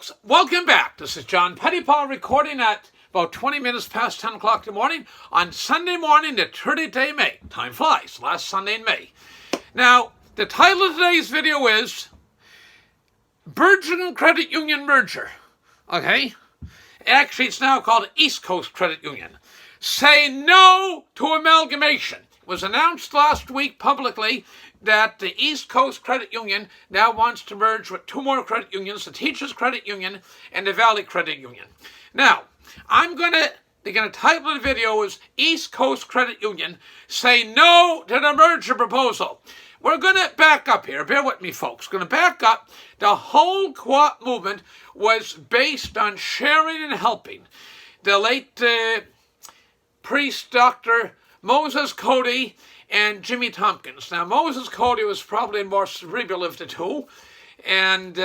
folks, welcome back. This is John Pettipas recording at about 20 minutes past 10 o'clock in the morning on Sunday morning, the 30th day of May. Time flies, last Sunday in May. Now, the title of today's video is Virgin Credit Union Merger. Okay? Actually, it's now called East Coast Credit Union. Say no to amalgamation. It was announced last week publicly that the East Coast Credit Union now wants to merge with two more credit unions, the Teachers Credit Union and the Valley Credit Union. Now, the title of the video is East Coast Credit Union Say No to the Merger Proposal. We're going to back up here. Bear with me, folks. Going to back up. The whole co-op movement was based on sharing and helping. The late priest, Dr. Moses Cody, and Jimmy Tompkins. Now, Moses Cody was probably more cerebral of the two, and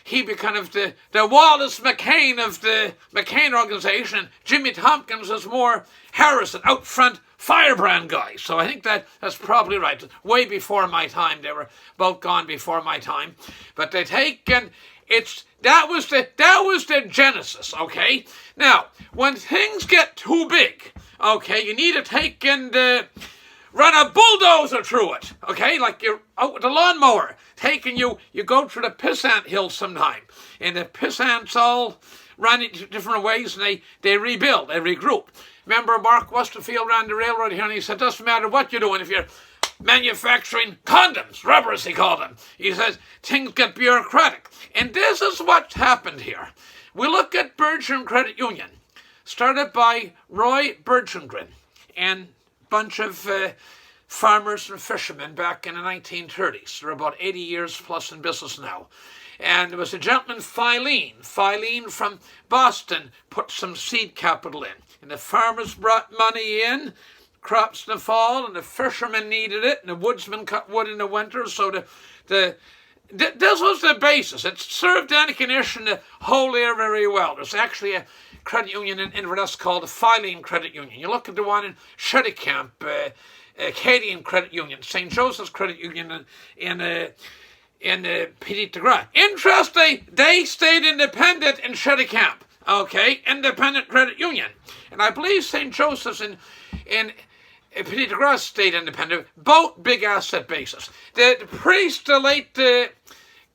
he be kind of the Wallace McCain of the McCain organization. Jimmy Tompkins was more Harrison, out front firebrand guy. So I think that's probably right. Way before my time. They were both gone before my time. But they take and that was the genesis, okay? Now, when things get too big, okay, you need to take and run a bulldozer through it, okay? Like you're out with a lawnmower, you go through the pissant hills sometime, and the pissants all run in different ways, and they rebuild, they regroup. Remember Mark Westerfield ran the railroad here, and he said, doesn't matter what you're doing, if you're manufacturing condoms, rubbers he called them. He says, things get bureaucratic. And this is what's happened here. We look at Virgin Credit Union, started by Roy Bergengren and bunch of farmers and fishermen back in the 1930s. They're about 80 years plus in business now. And there was a gentleman, Filene from Boston, put some seed capital in. And the farmers brought money in, crops in the fall, and the fishermen needed it, and the woodsmen cut wood in the winter. So this was the basis. It served Antigonish and the whole area very well. There's actually a credit union in Inverness called the Filene Credit Union. You look at the one in Shettycamp, Acadian Credit Union, St. Joseph's Credit Union in Pettipas. Interesting, they stayed independent in Shettycamp, okay, independent credit union. And I believe St. Joseph's in Pettipas stayed independent, both big asset bases. The priest, the late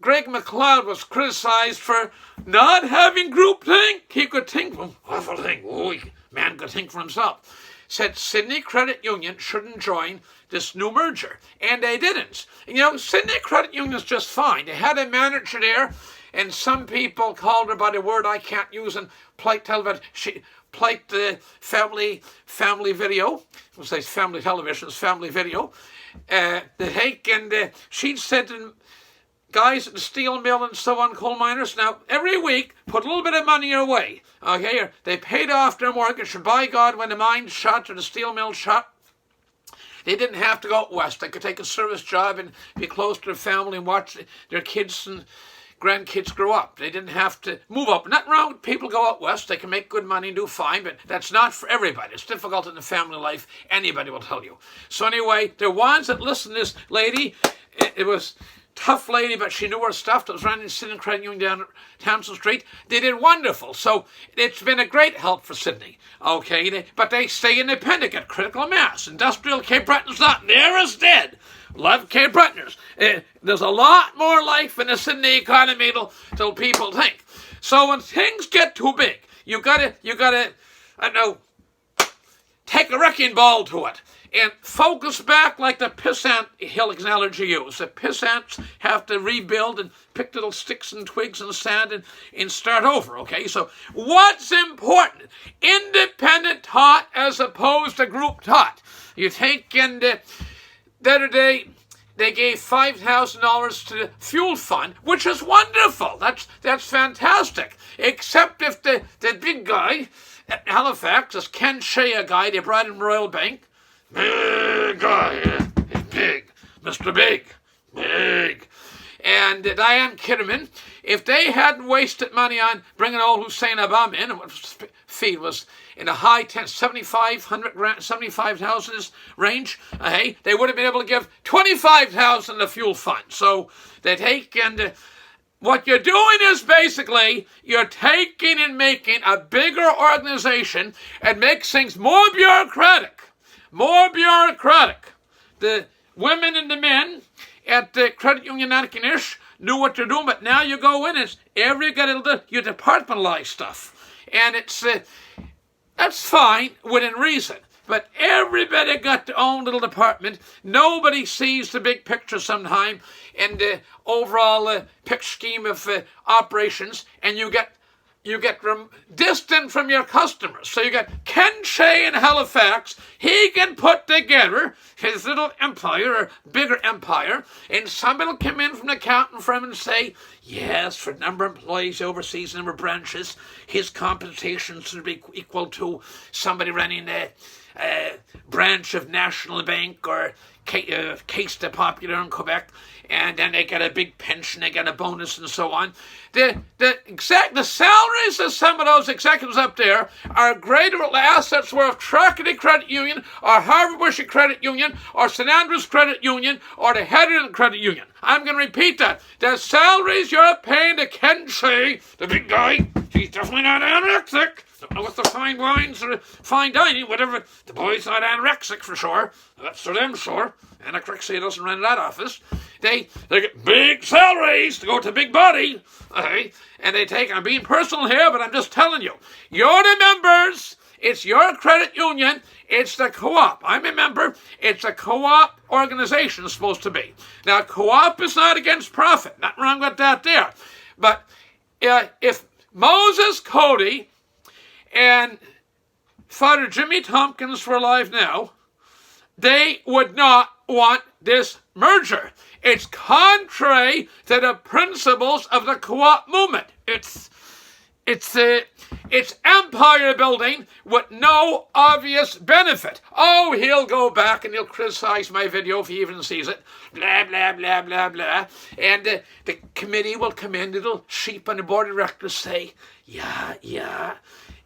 Greg MacLeod, was criticized for not having groupthink. He could think from awful thing. Oh, man could think for himself. Said Sydney Credit Union shouldn't join this new merger, and they didn't. You know, Sydney Credit Union is just fine. They had a manager there, and some people called her by the word I can't use in polite television. She played the family video. We'll say family television, family video. She'd sent in guys at the steel mill and so on, coal miners. Now, every week, put a little bit of money away. Okay, they paid off their mortgage, and by God, when the mine shut or the steel mill shut, they didn't have to go out west. They could take a service job and be close to their family and watch their kids and grandkids grow up. They didn't have to move up. Nothing wrong with people go out west. They can make good money and do fine, but that's not for everybody. It's difficult in the family life. Anybody will tell you. So anyway, the ones that listened to this lady, it was tough lady, but she knew her stuff. That was running Sydney Credit Union down at Townsend Street. They did wonderful. So it's been a great help for Sydney. Okay, but they stay independent, get critical mass. Industrial Cape Breton's not near as dead. Love Cape Bretoners. There's a lot more life in the Sydney economy till people think. So when things get too big, you gotta, I don't know, take a wrecking ball to it and focus back like the pissant hill analogy used. The pissants have to rebuild and pick little sticks and twigs and sand and start over, okay? So what's important? Independent thought as opposed to group thought. You take in the other day, they gave $5,000 to the fuel fund, which is wonderful. That's fantastic. Except if the big guy at Halifax, this Ken Shea guy, they brought in Royal Bank, big guy, big, Mr. Big, big. And Diane Kitterman, if they hadn't wasted money on bringing old Hussein Obama in, and what fee was in a high 75,000 range, they would have been able to give $25,000 to the fuel fund. So they take and what you're doing is basically you're taking and making a bigger organization and makes things more bureaucratic. More bureaucratic. The women and the men at the credit union Anarchinish knew what they're doing, but now you go in, it's every you departmentalize stuff. And it's that's fine within reason. But everybody got their own little department. Nobody sees the big picture sometime and the overall picture scheme of operations, and you get distant from your customers. So you got Ken Shea in Halifax. He can put together his little empire or bigger empire, and somebody will come in from the accounting firm and say, yes, for number of employees overseas, number of branches, his compensation should be equal to somebody running a branch of National Bank or Caisse de Popular in Quebec, and then they get a big pension, they get a bonus, and so on. The salaries of some of those executives up there are greater than the assets were of Tracadie Credit Union, or Harvard Bushy Credit Union, or St. Andrews Credit Union, or the Heatherton Credit Union. I'm going to repeat that. The salaries you're paying to Ken Shea, the big guy, he's definitely not anorexic. Don't know what the fine wines or fine dining, whatever. The boy's not anorexic for sure. That's for them, sure. Anorexia doesn't run that office. They get big salaries to go to big body. Okay? And they take, I'm being personal here, but I'm just telling you. You're the members. It's your credit union. It's the co-op. I'm a member. It's a co-op organization, it's supposed to be. Now, co-op is not against profit. Nothing wrong with that there. But if Moses Cody and Father Jimmy Tompkins were alive now, they would not want this merger. It's contrary to the principles of the co-op movement. It's empire building with no obvious benefit. Oh, he'll go back and he'll criticize my video if he even sees it. Blah, blah, blah, blah, blah. And the committee will come in, little sheep on the board of directors say,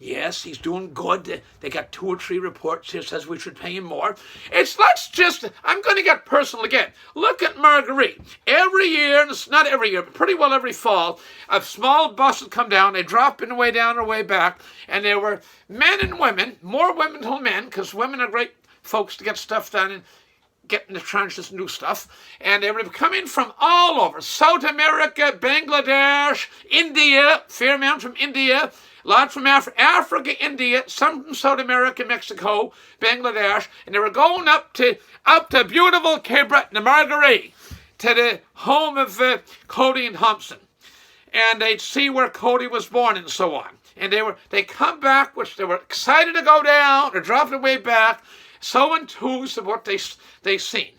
yes, he's doing good. They got 2 or 3 reports here says we should pay him more. I'm going to get personal again. Look at Marguerite. Every year, and it's not every year, but pretty well every fall, a small bus would come down. They drop in the way down or way back, and there were men and women, more women than men, because women are great folks to get stuff done and get in the trenches and do stuff. And they were coming from all over, South America, Bangladesh, India, fair amount from India, a lot from Africa, India, some from South America, Mexico, Bangladesh, and they were going up to beautiful Cape Breton, the Marguerite, to the home of Cody and Thompson. And they'd see where Cody was born and so on. And they come back, which they were excited to go down, or drop their way back, so enthused of what they seen.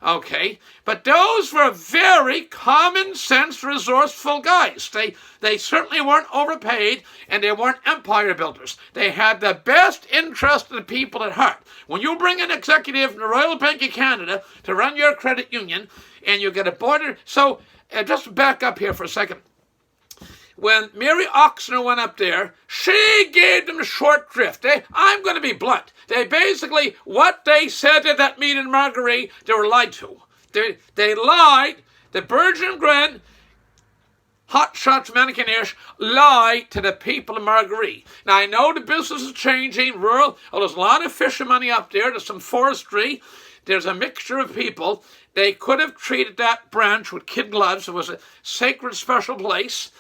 Okay, but those were very common sense, resourceful guys. They certainly weren't overpaid, and they weren't empire builders. They had the best interest of the people at heart. When you bring an executive from the Royal Bank of Canada to run your credit union, and you get a border, so just back up here for a second. When Mary Oxner went up there, she gave them short drift. I'm going to be blunt. They basically, what they said at that meeting in Marguerite, they were lied to. They lied. The Virgin Glen, hot shots, Mannequin-ish, lied to the people of Marguerite. Now, I know the business is changing, rural. Oh, there's a lot of fishing money up there. There's some forestry. There's a mixture of people. They could have treated that branch with kid gloves. It was a sacred, special place.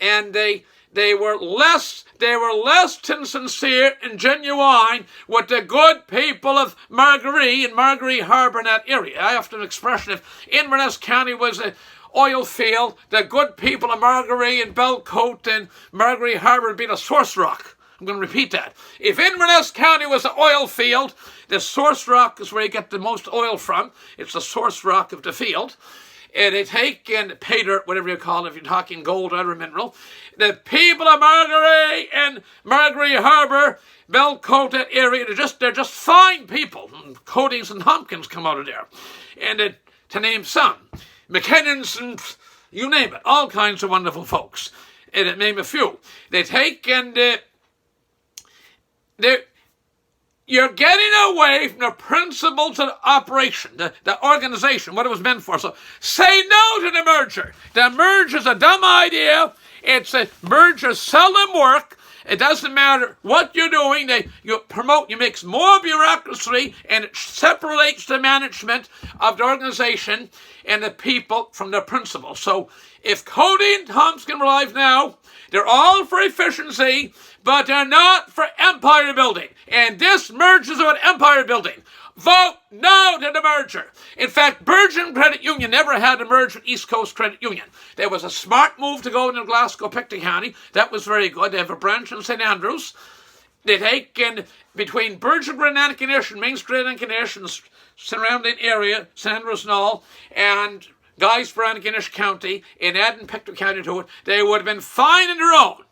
And they were less than sincere and genuine with the good people of Marguerite and Marguerite Harbour in that area. I often expression if Inverness County was an oil field, the good people of Marguerite and Belcote and Marguerite Harbour would be the source rock. I'm going to repeat that. If Inverness County was an oil field, the source rock is where you get the most oil from. It's the source rock of the field. And they take in pay dirt, whatever you call it, if you're talking gold or other mineral. The people of Marguerite and Marguerite Harbour, Belcote, that area, they're just fine people. Cody's and Tompkins come out of there. And to name some, McKinnon's and you name it, all kinds of wonderful folks. And to name a few. They take and you're getting away from the principles of the operation, the organization, what it was meant for. So say no to the merger. The merger is a dumb idea. Mergers seldom work. It doesn't matter what you're doing. You mix more bureaucracy, and it separates the management of the organization and the people from the principles. So if Cody and Thompson arrive now, they're all for efficiency, but they're not for empire building. And this merger is about empire building. Vote no to the merger. In fact, Virgin Credit Union never had a merger with East Coast Credit Union. There was a smart move to go into Glasgow, Pictou County. That was very good. They have a branch in St. Andrews. They take in between Virgin Glen Antigonish and Main Street Antigonish and the surrounding area, St. Andrews and all, and guys for Antigonish County, in adding Pictou County to it, they would have been fine on their own.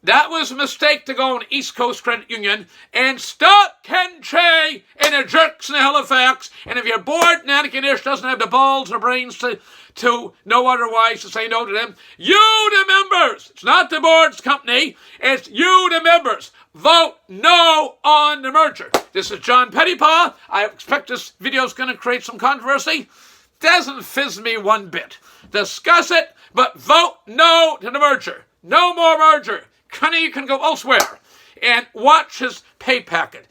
That was a mistake to go on East Coast Credit Union. And stop Ken Che and the jerks in Halifax. And if you're bored and Antigonish doesn't have the balls or brains to know otherwise, to say no to them, you the members, it's not the board's company, it's you the members, vote no on the merger. This is John Pettipas. I expect this video is going to create some controversy. Doesn't fizz me one bit. Discuss it, but vote no to the merger. No more merger. You can go elsewhere and watch his pay packet.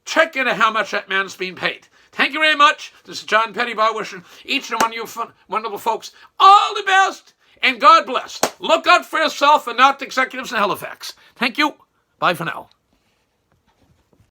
Check into how much that man's being paid. Thank you very much. This is John Pettipas wishing each and one of you wonderful folks all the best and God bless. Look out for yourself and not the executives in Halifax. Thank you. Bye for now.